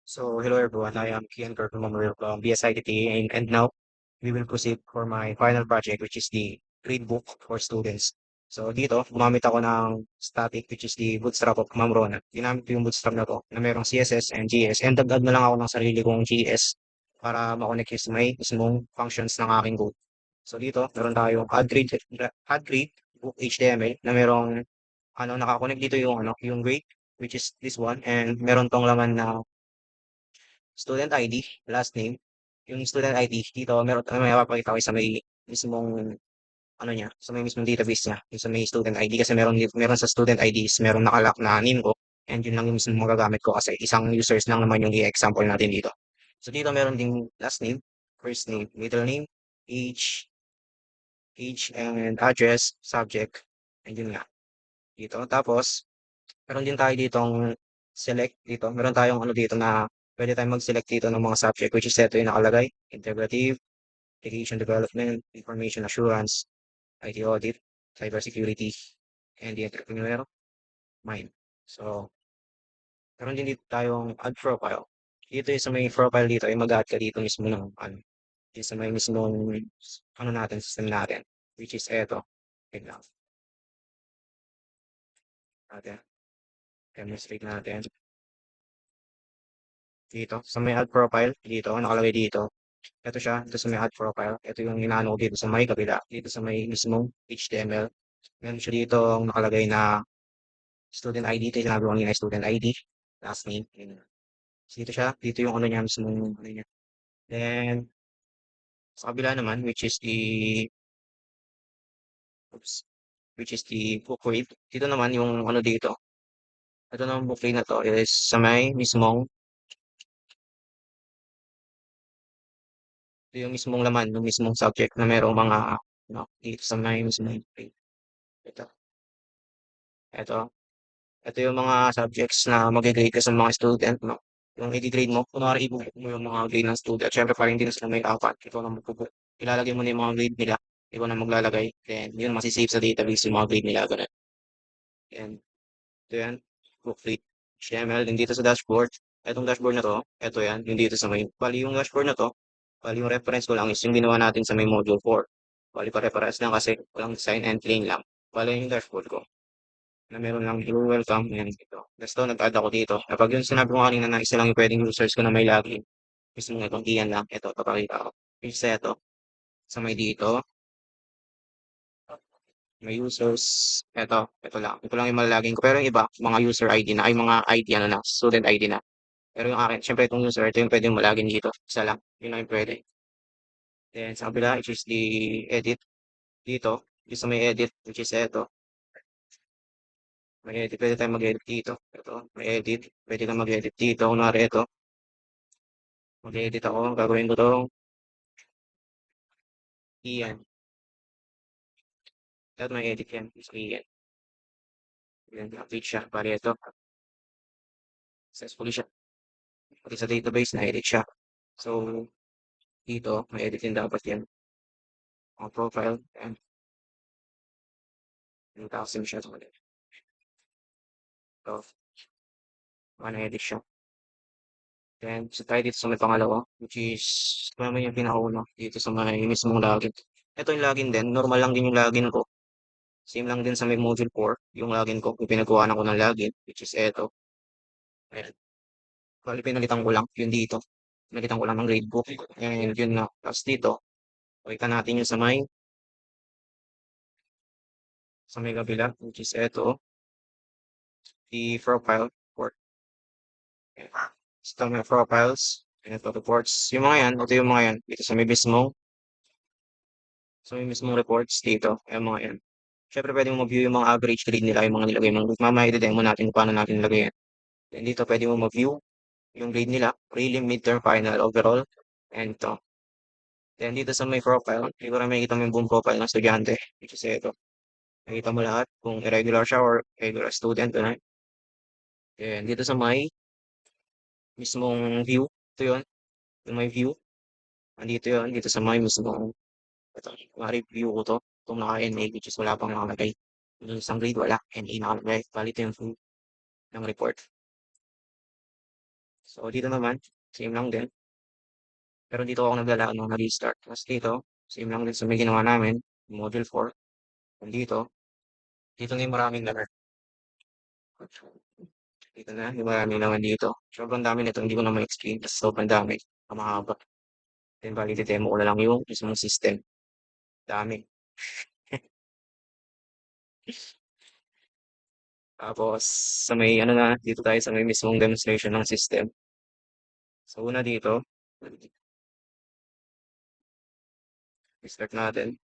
So, hello everyone. I am Kian Kirk from BSITT, and now we will proceed for my final project, which is the gradebook for students. So, dito, gumamit ako ng static, which is the Bootstrap of Ma'am Rona. Ginamit ko yung Bootstrap na to, na merong CSS and GS, and dagdag na lang ako ng sarili kong GS para makonect yung may mismong functions ng aking code. So, dito, meron tayong add grade book HTML na merong, nakakonect dito yung, yung grade, which is this one, and meron tong laman na student ID, last name. Yung student ID, dito, may mapapakita ko sa may mismong, sa may mismong database niya, yung sa may student ID, kasi meron sa student IDs, meron nakalock na name ko, and yun lang yung mismong magagamit ko kasi isang users lang naman yung i-example natin dito. So dito meron ding last name, first name, middle name, age and address, subject, and yun nga, dito. Tapos, meron din tayo ditong select dito. Meron tayong dito na pwede tayong mag-select dito ng mga subject, which is ito yung nakalagay. Integrative, application development, information assurance, IT audit, cybersecurity, and the entrepreneur mind. So, meron din dito tayong add profile. Dito yung sa may profile dito, ay mag-add ka dito mismo ng yung sa may mismong natin, system natin, which is ito. Wait lang. Natin. Demonstrate natin. Dito, sa may add profile, dito, nakalagay dito. Ito siya, ito sa may add profile. Ito yung inaano ko dito sa may kabila. Dito sa may mismong HTML. Meron siya dito ang nakalagay na student ID. Ito yung sinabi ko kanina, student ID. Last name. Yun. So, dito siya. Dito yung niya, mismong niya. Then, sa kabila naman, oops, which is the book rate. Dito naman yung dito. Ito naman book rate na to is sa may mismong, ito yung mismong laman, yung mismong subject na merong mga, dito sa may mismong book rate. Ito. Ito. Ito yung mga subjects na mag-grade ka sa mga student, no? Yung i-grade mo, kunwari i-book mo yung mga grade ng student. Siyempre, parang hindi na sila may apat. Ikaw na magbubook. Ilalagay mo na yung mga grade nila. Ikaw na maglalagay. Then, yun, masisave sa database yung mga grade nila. Ganun. And, ito yan. Book rate. HTML. Then, dito sa dashboard. Itong dashboard na to, ito yan. Yung dito sa may, bali yung dashboard na to, bali yung reference ko lang is yung ginawa natin sa may module 4. Bali pa reference lang kasi walang design and plain lang. Bali yung dashboard ko na meron lang hello, welcome, yan dito. Gusto, nag-add ako dito. Kapag yung sinabi ko kanina na isa lang yung pwedeng users ko na may login, gusto mo itong iyan lang, ito, papakita ko. Yung sa ito, sa may dito, may users, ito lang. Ito lang yung malalagin ko. Pero yung iba, mga user ID na, ay mga ID na, student ID na. Pero yung akin, syempre itong user, ito yung pwedeng malagin dito. Isa lang, yun lang yung pwede. Then sa kabila, which is the edit, dito, yung sa may edit, which is ito, may edit, pwede tayong mag-edit dito. Ito, may edit, pwede kang mag-edit dito. Kunwari ito, mag-edit ako, gagawin ko to, iyan. Dapat may edit yan, so iyan. Yan, update siya, bali ito, successfully siya. Pati sa database, na-edit siya. So, dito, may edit din dapat yan. Ang profile, and yung taxim siya. So, edit siya. Then, so tayo dito sa may pangalawa, which is, naman yung pinakauna, dito sa may mismong login. Ito yung login din, normal lang din yung login ko. Same lang din sa may module 4, yung login ko, yung pinagawa ko ng login, which is ito. Ayan. Bali, pinalitan ko lang, yun dito. Pinalitan ko lang ng gradebook. And yun na. Tapos dito, pakita natin yung sa may kabila, which is ito, the profile report. Ito may profiles, and ito reports. Yung mga yan, ito yung mga yan, dito sa may mismong reports dito, yung mga yan. Siyempre, pwede mo mag-view yung mga average grade nila, yung mga nilagay mo. Mamaya i-demo natin kung paano natin nilagay yan. Then dito, pwede mo mag-view yung grade nila, prelim, midterm, final, overall, and ito. Then dito sa may profile, siguro makikita mo yung buong profile ng estudyante, which is ito. Makikita mo lahat kung irregular siya or regular student. Ano? Then dito sa may mismong view, ito yun, yung may view. Andito yun, dito sa may mismong, ito, ma-review ko to, itong naka-NA, which is wala pang nakalagay. Yung isang grade, wala, NA nakalagay. Bali ito yung full ng report. So, dito naman, same lang din. Pero dito ako naglalaan ng restart. Tapos dito, same lang din sa may ginawa namin, module 4. Dito, dito na yung maraming laman. Dito na, yung maraming laman dito. Sobrang dami nito, hindi ko na ma-explain. Kasi sobrang dami, mahaba. Then, bali, demo ko na lang yung mismong system. Dami. Tapos, sa may, ano na, dito tayo sa may mismong demonstration ng system. So, una dito, start natin.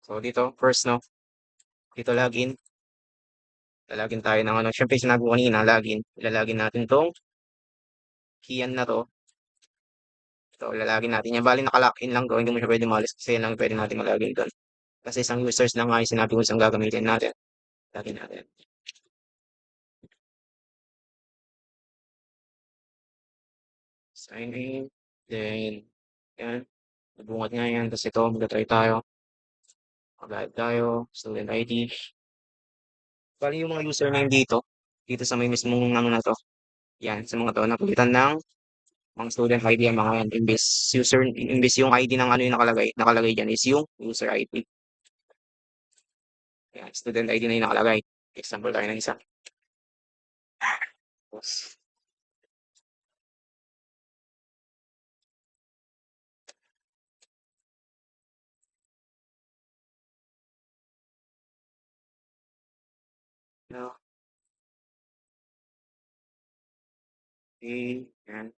So, dito, first, no, dito login. Lalagin tayo ng ano. Siyempre, sinabi ko kanina, login. Ilalagin natin tong keyan na to. Ito, ilalagin natin yan. Bali, naka-lock-in lang to. Hindi mo siya pwede malis kasi yan lang pwede natin malagin doon. Kasi isang users lang nga yung sinabi ko isang gagamitin natin. Lagin natin. Sign in. Then, yan. Nabungat nga yan. Tapos ito, mag-try tayo. Mag-add tayo. Student ID. Bali, yung mga username dito. Dito sa may mismong ano na to. Yan, sa mga to. Napulitan ng mga student ID ang mga yan. Imbes yung ID ng ano yung nakalagay dyan is yung user ID. Yan, student ID na yung nakalagay. Example tayo ng isa. Tapos, no, yan,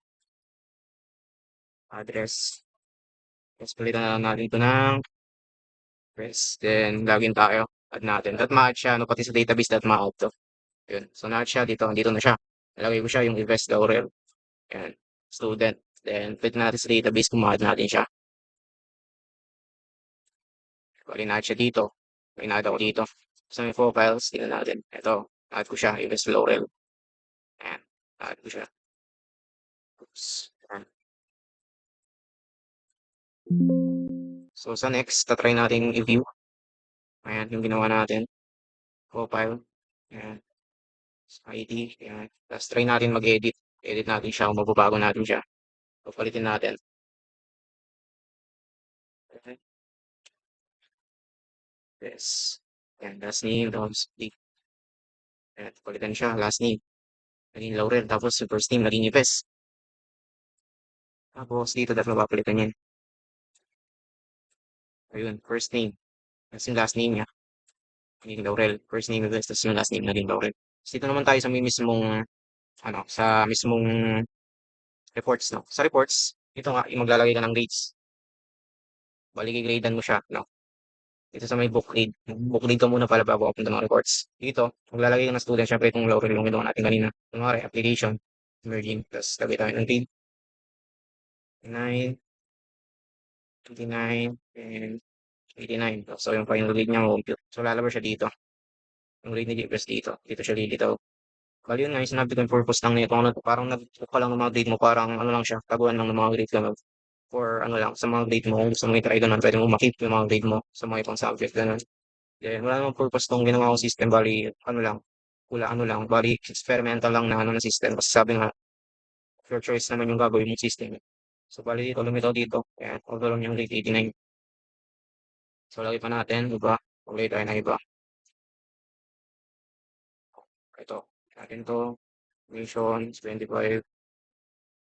address. Tapos palitan na lang natin ito ng address. Then, login tayo. Add natin. .ma siya, no, pati sa database .ma to. Yun. So, na siya dito. Dito na siya. Nalagay ko siya yung invest Laurel. Yan. Student. Then, pwede natin sa database kung ma-add natin siya. Bali na siya dito. May na-add ako dito. So, may profiles. Tingnan natin. Ito. Add ko siya. Invest Laurel. Ayan. Add ko siya. Oops. Ayan. So, sa next, tatry natin i-view. Ayan, yung ginawa natin. Profile. Ayan. ID. Ayan. Tapos, try natin mag-edit. Edit natin siya kung magbabago natin siya. So, palitin natin. Okay. Yes. Ayan, last name. Tapos, ayan, palitan siya. Last name. Naging Laurel. Tapos, yung first name, naging Yves. Tapos, dito dapat mapapalitan yan. Ayun, first name. Tapos, yung last name niya. Naging Laurel. First name Yves. Tapos, yung last name, naging Laurel. Tapos, dito naman tayo sa may mismong, ano, sa mismong reports, no? Sa reports, ito nga, yung maglalagay ka ng grades. Bali, gradean mo siya, no? Dito sa may book read. Book read ka muna pala bago ako punta ng reports. Dito, maglalagay ka ng student. Syempre, itong Laurel yung ginawa natin kanina. Kunwari, application, merging, tapos lagay tayo ng grade. 9, 29, and 89. So, yung final grade niya, compute. So, lalabas siya dito. Yung grade ni Jeepers dito. Dito siya lilitaw. Bali yun nga, yung sinabi ko yung purpose lang nito. Ano, parang nag-book ka lang ng mga grade mo. Parang ano lang siya, taguan lang ng mga grade ka. For ano lang, sa mga grade mo. Kung gusto mo i-try ganun, pwede mo makip yung mga grade mo sa mga ibang subject. Ganun. Then, wala namang purpose tong ginawa kong system. Bali, ano lang, wala ano lang. Bali, experimental lang na ano ng system. Kasi sabi nga, your choice naman yung gagawin mong system. So, bali dito, lumitaw dito. Ayan, although lang yung rate 89. So, lagay pa natin, iba. Lagay tayo na iba. Ito, natin to. Mission, 25.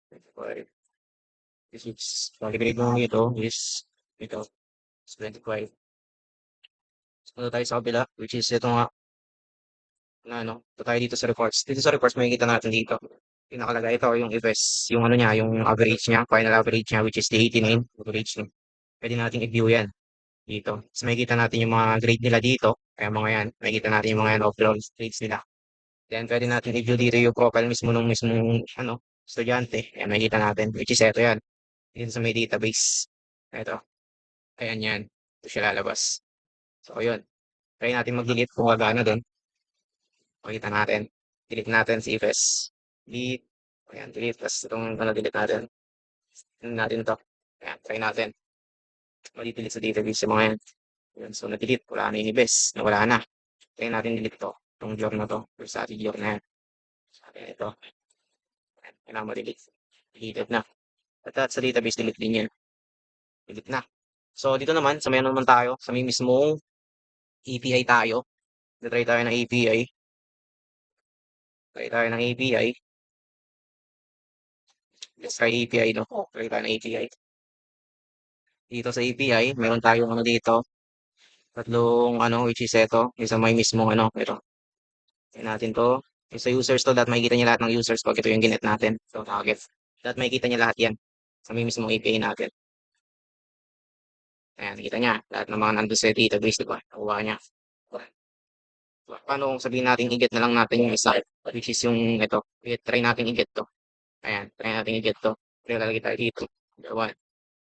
25. This is, bali grade mo ito is, ito, is 25. So, tayo sa kabila, which is ito nga, na ano, ito tayo dito sa reports. Dito sa reports, makikita natin dito. Pinakalagay ito, yung FS, yung ano niya, yung average niya, final average niya, which is the 89 average niya. Pwede natin i-view yan dito. Tapos makikita natin yung mga grade nila dito. Kaya mga yan, makikita natin yung mga yan overall grades nila. Then pwede natin i-view dito yung profile mismo ng mismong ano, estudyante. Ayan, makikita natin, which is ito yan. Dito sa may database. Ito. Ayan yan. Ito siya lalabas. So, yun. Try natin mag-delete kung gagana doon. Makita natin. Delete natin si Ifes. Delete. Ayan, delete. Tapos itong ano, delete natin. Ano natin to. Ayan, try natin. Mag-delete sa database yung mga yan. Yun, so na-delete. Wala na yung Ifes. Nawala na. Try natin delete to. Itong job na to. Or sa ating job na yan. Ayan, ito. Kailangan ma-delete. Deleted na. At sa database, delete din yan. Delete na. So, dito naman, sa may ano naman tayo, sa may mismong API tayo. Try tayo ng API. Try tayo ng API. Let's try API, no? Try tayo ng API. Dito sa API, meron tayong ano dito. Tatlong ano, which is ito. Isa may mismong ano, ito. Tignan natin to. Yung sa users to, that makikita niya lahat ng users pag ito yung ginet natin. So, target. That makikita niya lahat yan. Sa may mismong API natin. Ayan, nakita niya. Lahat ng mga nandun sa database, diba? Nakuha niya. Paano kung sabihin natin i-get na lang natin yung isa, which is yung ito. Try natin i-get to. Ayan, try natin i-get to. Pero lalagay tayo dito. Gawan.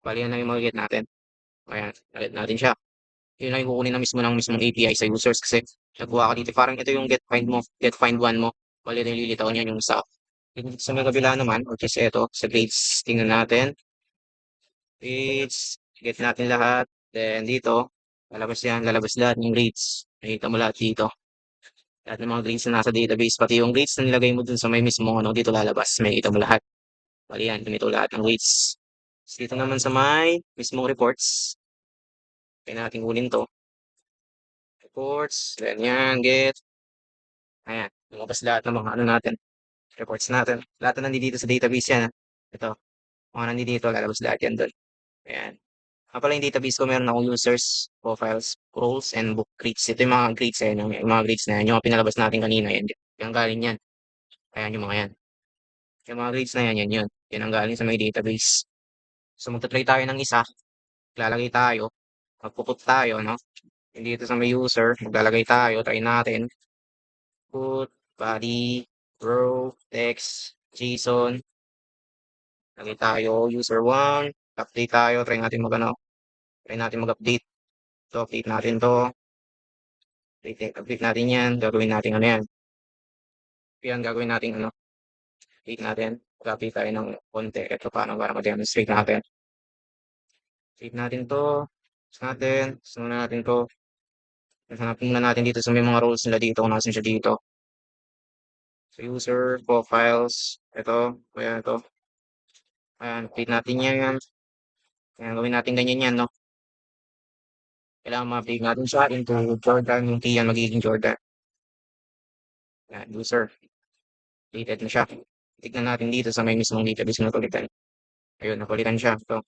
Bali yan lang yung mag-get natin. Ayan, na-get natin siya. Yun lang yung kukunin na mismo ng mismong API sa users kasi nagkuha ka dito. Parang ito yung get find mo, get find one mo. Bali ito yung lilitaw niya yung sa sa may kabila naman, which is ito, sa grades, tingnan natin. Grades, get natin lahat. Then dito, lalabas yan, lalabas lahat ng grades. Nakita mo lahat dito. Lahat ng mga grades na nasa database, pati yung grades na nilagay mo dun sa may mismo, ano, dito lalabas. Makikita mo lahat. Bali yan, ganito lahat ng grades. Dito naman sa may mismong reports, kaya natin kunin to. Reports, then yan, get. Ayan, lumabas lahat ng mga ano natin, reports natin. Lahat na nandito sa database yan. Ito, mga nandito, lalabas lahat yan doon. Ayan. Pala yung database ko, meron akong users, profiles, roles, and book grades. Ito yung mga grades, eh, yung mga grades na yan. Yung mga pinalabas natin kanina, yan. Yan galing yan. Ayan yung mga yan. Yung mga grades na yan, yan yun. Yan ang galing sa may database. So, magta-try tayo ng isa. Lalagay tayo. Magpuput tayo, no? Dito sa may user, maglalagay tayo. Try natin. Put, body, row, text, JSON. Lagay tayo, user 1. Update tayo. Try natin mag-ano. Try natin mag-update. So, update natin to. Update natin yan. Gagawin natin ano yan. Yan, gagawin natin ano. Update natin. Update tayo ng konti. Ito paano para ma-demonstrate natin. Update natin to. Natin. Sunod natin to. Hanapin muna natin dito sa may mga roles nila dito. Kung nasan siya dito. So, user, profiles. Ito. Ayan, ito. Ayan, update natin yan. Ayan, gawin natin ganyan yan, no? Kailangan ma-update natin siya into Jordan. Yung key yan magiging Jordan. Ayan, user. Updated na siya. Tignan natin dito sa may mismong database na napalitan. Ayun, napalitan siya. So,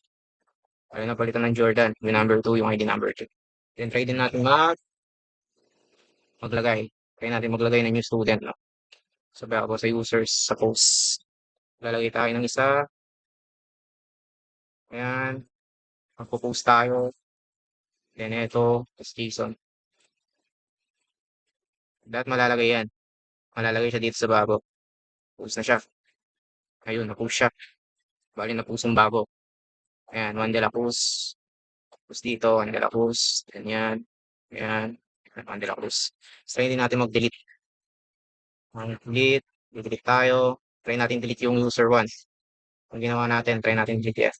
ayun, napalitan ng Jordan. Yung number 2, yung ID number 2. Then, try din natin maglagay. Try natin maglagay ng new student, no? Sabi ako sa users, sa posts. Lalagay tayo ng isa. Ayan. Magpo-post tayo. Then, ito, JSON. Lahat malalagay yan. Malalagay siya dito sa bago. Post na siya. Ayun, na-post siya. Bali, na-post yung bago. Ayan, one de la post. Post dito, one de la post. Ganyan. Ayan. One de la post. Try din natin mag-delete. Delete. Delete tayo. Try natin delete yung user 1. Kung ginawa natin, try natin delete F.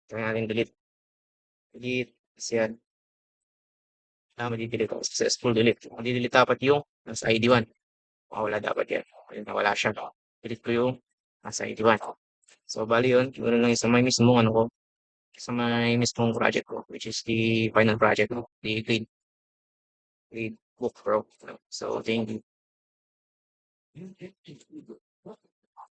Try natin delete. Delete. Kasi yan. Madi-delete ako. Successful delete. Madi-delete dapat yung nasa ID1. Wala dapat yan. Ayun, nawala siya. Delete ko yung nasa ID1. So, bali yun. Ganoon lang sa may mismong ano ko. Sa may mismong project ko. Which is the final project ko. The grade book pro. So, thank you.